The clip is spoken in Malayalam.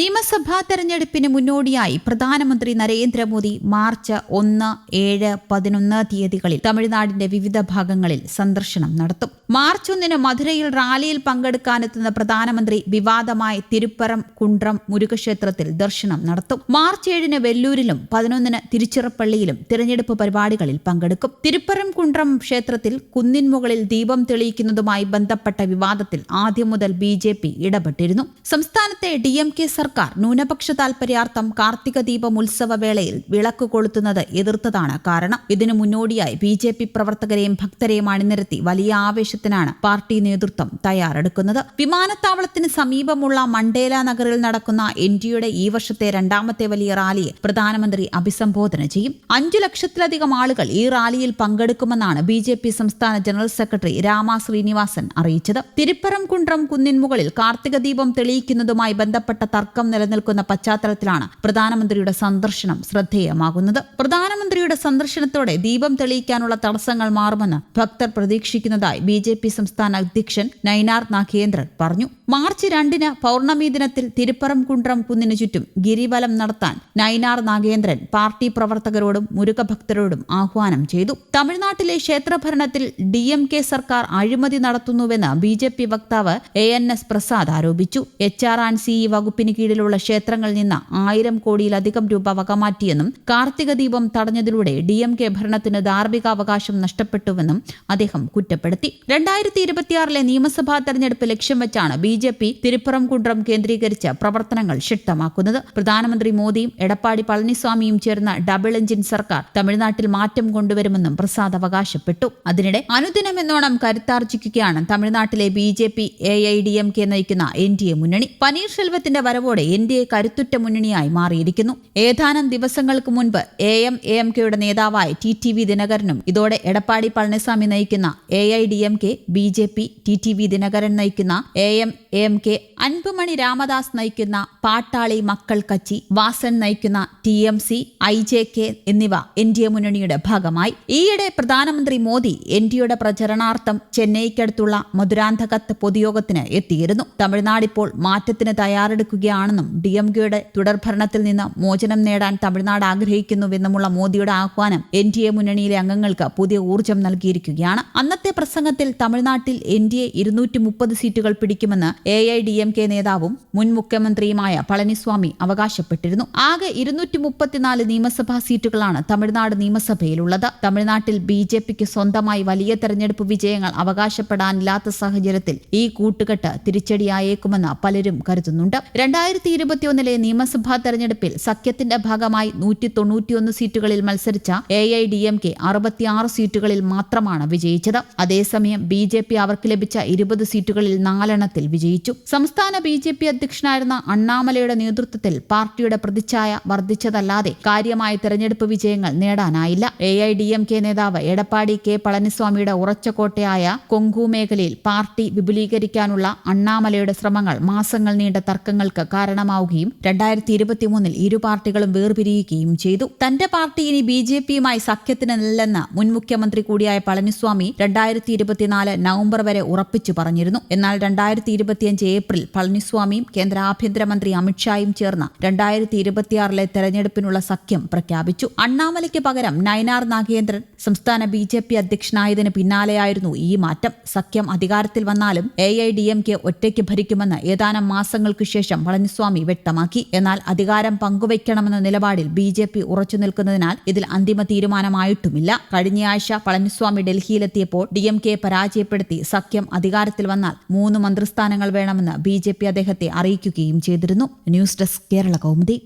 നിയമസഭാ തെരഞ്ഞെടുപ്പിന് മുന്നോടിയായി പ്രധാനമന്ത്രി നരേന്ദ്രമോദി മാർച്ച് 1, 7, 11 തീയതികളിൽ തമിഴ്നാടിന്റെ വിവിധ ഭാഗങ്ങളിൽ സന്ദർശനം നടത്തും. മാർച്ച് 1 മധുരയിൽ റാലിയിൽ പങ്കെടുക്കാനെത്തുന്ന പ്രധാനമന്ത്രി വിവാദമായ തിരുപ്പരം കുണ്ട്രം മുരുകക്ഷേത്രത്തിൽ ദർശനം നടത്തും. മാർച്ച് 7 വെല്ലൂരിലും 11 തിരുച്ചിറപ്പള്ളിയിലും തിരഞ്ഞെടുപ്പ് പരിപാടികളിൽ പങ്കെടുക്കും. തിരുപ്പരം കുണ്ട്രം ക്ഷേത്രത്തിൽ കുന്നിൻ മുകളിൽ ദീപം തെളിയിക്കുന്നതുമായി ബന്ധപ്പെട്ട വിവാദത്തിൽ ആദ്യം മുതൽ BJP ഇടപെട്ടിരുന്നു. സംസ്ഥാനത്തെ DMK സർക്കാർ ന്യൂനപക്ഷ താൽപര്യാർത്ഥം കാർത്തിക ദീപം ഉത്സവ വേളയിൽ വിളക്ക് കൊളുത്തുന്നത് എതിർത്തതാണ് കാരണം. ഇതിനു മുന്നോടിയായി BJP പ്രവർത്തകരെയും ഭക്തരെയും അണിനിരത്തി വലിയ ആവേശത്തിനാണ് പാർട്ടി നേതൃത്വം തയ്യാറെടുക്കുന്നത്. വിമാനത്താവളത്തിന് സമീപമുള്ള മണ്ടേല നഗറിൽ നടക്കുന്ന NDAയുടെ ഈ വർഷത്തെ രണ്ടാമത്തെ വലിയ റാലിയെ പ്രധാനമന്ത്രി അഭിസംബോധന ചെയ്യും. 5 ലക്ഷത്തിലധികം ആളുകൾ ഈ റാലിയിൽ പങ്കെടുക്കുമെന്നാണ് BJP സംസ്ഥാന ജനറൽ സെക്രട്ടറി രാമ ശ്രീനിവാസൻ അറിയിച്ചത്. തിരുപ്പരം കുണ്ട്രം കുന്നിൻ മുകളിൽ കാർത്തിക ദീപം തെളിയിക്കുന്നതുമായി ബന്ധപ്പെട്ട തർക്കം നിലനിൽക്കുന്ന പശ്ചാത്തലത്തിലാണ് പ്രധാനമന്ത്രിയുടെ സന്ദർശനം ശ്രദ്ധേയമാകുന്നത്. പ്രധാനമന്ത്രിയുടെ സന്ദർശനത്തോടെ ദീപം തെളിയിക്കാനുള്ള തടസ്സങ്ങൾ മാറുമെന്ന് ഭക്തർ പ്രതീക്ഷിക്കുന്നതായി BJP സംസ്ഥാന അധ്യക്ഷൻ നയിനാർ നാഗേന്ദ്രൻ പറഞ്ഞു. മാർച്ച് 2 പൗർണമി ദിനത്തിൽ തിരുപ്പരം കുണ്ട്രം കുന്നിനു ചുറ്റും ഗിരിവലം നടത്താൻ നയിനാർ നാഗേന്ദ്രൻ പാർട്ടി പ്രവർത്തകരോടും മുരുകഭക്തരോടും ആഹ്വാനം ചെയ്തു. തമിഴ്നാട്ടിലെ ക്ഷേത്രഭരണത്തിൽ DMK സർക്കാർ അഴിമതി നടത്തുന്നുവെന്ന് BJP വക്താവ് ANS പ്രസാദ് ആരോപിച്ചു. HR&CE വകുപ്പിന് കീഴിലുള്ള ക്ഷേത്രങ്ങളിൽ നിന്ന് 1000 കോടിയിലധികം രൂപ വകമാറ്റിയെന്നും കാർത്തിക ദീപം തടഞ്ഞതിലൂടെ DMK ഭരണത്തിന് ധാർമ്മികാവകാശം നഷ്ടപ്പെട്ടുവെന്നും അദ്ദേഹം കുറ്റപ്പെടുത്തി. 2026 നിയമസഭാ തെരഞ്ഞെടുപ്പ് ലക്ഷ്യം വെച്ചാണ് BJP തിരുപ്പരം കുണ്ട്രം കേന്ദ്രീകരിച്ച് പ്രവർത്തനങ്ങൾ ശക്തമാക്കുന്നത്. പ്രധാനമന്ത്രി മോദിയും എടപ്പാടി പളനിസ്വാമിയും ചേർന്ന ഡബിൾ എഞ്ചിൻ സർക്കാർ തമിഴ്നാട്ടിൽ മാറ്റം കൊണ്ടുവരുമെന്നും പ്രസാദ് അവകാശപ്പെട്ടു. അതിനിടെ അനുദിനമെന്നോണം കരുത്താർജിക്കുകയാണ് തമിഴ്നാട്ടിലെ BJP AIDMK നയിക്കുന്ന NDA മുന്നണി. പനീർശെൽവത്തിന്റെ വരവോടെ NDA കരുത്തുറ്റ മുന്നണിയായി മാറിയിരിക്കുന്നു. ഏതാനും ദിവസങ്ങൾക്ക് മുൻപ് AMAMKയുടെ നേതാവായ TTV ദിനകരനും ഇതോടെ എടപ്പാടി പളനിസ്വാമി നയിക്കുന്ന AIDMK, BJP, TTV ദിനകരൻ നയിക്കുന്ന AMAMK, അൻപുമണി രാമദാസ് നയിക്കുന്ന പാട്ടാളി മക്കൾ കച്ചി, വാസൻ നയിക്കുന്ന TMC, IJK എന്നിവ NDA മുന്നണിയുടെ ഭാഗമായി. ഈയിടെ പ്രധാനമന്ത്രി മോദി NDAയുടെ പ്രചരണാർത്ഥം ചെന്നൈക്കടുത്തുള്ള മധുരാന്തകത്ത് പൊതുയോഗത്തിന് എത്തിയിരുന്നു. തമിഴ്നാടിപ്പോൾ മാറ്റത്തിന് തയ്യാറെടുക്കുകയാണെന്നും DMKയുടെ തുടർഭരണത്തിൽ നിന്ന് മോചനം നേടാൻ തമിഴ്നാട് ആഗ്രഹിക്കുന്നുവെന്നുമുള്ള മോദിയുടെ ആഹ്വാനം NDA മുന്നണിയിലെ അംഗങ്ങൾക്ക് പുതിയ ഊർജ്ജം നൽകിയിരിക്കുകയാണ്. അന്നത്തെ പ്രസംഗത്തിൽ തമിഴ്നാട്ടിൽ NDA 230 സീറ്റുകൾ പിടിക്കുമെന്ന് AIDMK നേതാവും മുൻ മുഖ്യമന്ത്രിയുമായ പളനിസ്വാമി അവകാശപ്പെട്ടിരുന്നു. ആകെ 234 നിയമസഭാ സീറ്റുകളാണ് തമിഴ്നാട് നിയമസഭയിലുള്ളത്. തമിഴ്നാട്ടിൽ BJPക്ക് സ്വന്തമായി വലിയ തെരഞ്ഞെടുപ്പ് വിജയങ്ങൾ അവകാശപ്പെടാനില്ലാത്ത സാഹചര്യത്തിൽ ഈ കൂട്ടുകെട്ട് തിരിച്ചടിയായേക്കുമെന്ന് പലരും കരുതുന്നുണ്ട്. 2021 നിയമസഭാ തെരഞ്ഞെടുപ്പിൽ സഖ്യത്തിന്റെ ഭാഗമായി 191 സീറ്റുകളിൽ മത്സരിച്ച AIDMK 66 സീറ്റുകളിൽ മാത്രമാണ് വിജയിച്ചത്. അതേസമയം BJP അവർക്ക് ലഭിച്ച 20 സീറ്റുകളിൽ 4 വിജയിച്ചു. സംസ്ഥാന BJP അധ്യക്ഷനായിരുന്ന അണ്ണാമലയുടെ നേതൃത്വത്തിൽ പാർട്ടിയുടെ പ്രതിച്ഛായ വർദ്ധിച്ചതല്ലാതെ കാര്യമായ തെരഞ്ഞെടുപ്പ് വിജയങ്ങൾ നേടാനായില്ല. AIDMK നേതാവ് എടപ്പാടി K പളനിസ്വാമിയുടെ ഉറച്ച കോട്ടയായ കൊങ്കു മേഖലയിൽ പാർട്ടി വിപുലീകരിക്കാനുള്ള അണ്ണാമലയുടെ ശ്രമങ്ങൾ മാസങ്ങൾ നീണ്ട തർക്കങ്ങൾക്ക് കാരണമാവുകയും 2023 ഇരു പാർട്ടികളും വേർപിരിയുകയും ചെയ്തു. തന്റെ പാർട്ടി ഇനി BJPയുമായി സഖ്യത്തിനല്ലെന്ന് മുൻ മുഖ്യമന്ത്രി കൂടിയായ പളനിസ്വാമി 2024 നവംബർ വരെ ഉറപ്പിച്ചു പറഞ്ഞിരുന്നു. എന്നാൽ 2025 ഏപ്രിൽ പളനിസ്വാമിയും കേന്ദ്ര ആഭ്യന്തരമന്ത്രി അമിത്ഷായും ചേർന്ന് 2026 തെരഞ്ഞെടുപ്പിനുള്ള സഖ്യം പ്രഖ്യാപിച്ചു. അണ്ണാമലയ്ക്ക് പകരം നയിനാർ നാഗേന്ദ്രൻ സംസ്ഥാന BJP അധ്യക്ഷനായതിന് പിന്നാലെയായിരുന്നു ഈ മാറ്റം. സഖ്യം അധികാരത്തിൽ വന്നാലും AIDMK ഒറ്റയ്ക്ക് ഭരിക്കുമെന്ന് ഏതാനും മാസങ്ങൾക്ക് ശേഷം പളനിസ്വാമി വ്യക്തമാക്കി. എന്നാൽ അധികാരം പങ്കുവയ്ക്കണമെന്ന നിലപാടിൽ BJP ഉറച്ചു നിൽക്കുന്നതിനാൽ ഇതിൽ അന്തിമ തീരുമാനമായിട്ടുമില്ല. കഴിഞ്ഞയാഴ്ച പളനിസ്വാമി ഡൽഹിയിലെത്തിയപ്പോൾ DMK പരാജയപ്പെടുത്തി സഖ്യം അധികാരത്തിൽ വന്നാൽ 3 മന്ത്രിസ്ഥാനങ്ങൾ വേണമെന്ന് BJP അദ്ദേഹത്തെ അറിയിക്കുകയും ചെയ്തിരുന്നു. News desk Kerala Kaumudi.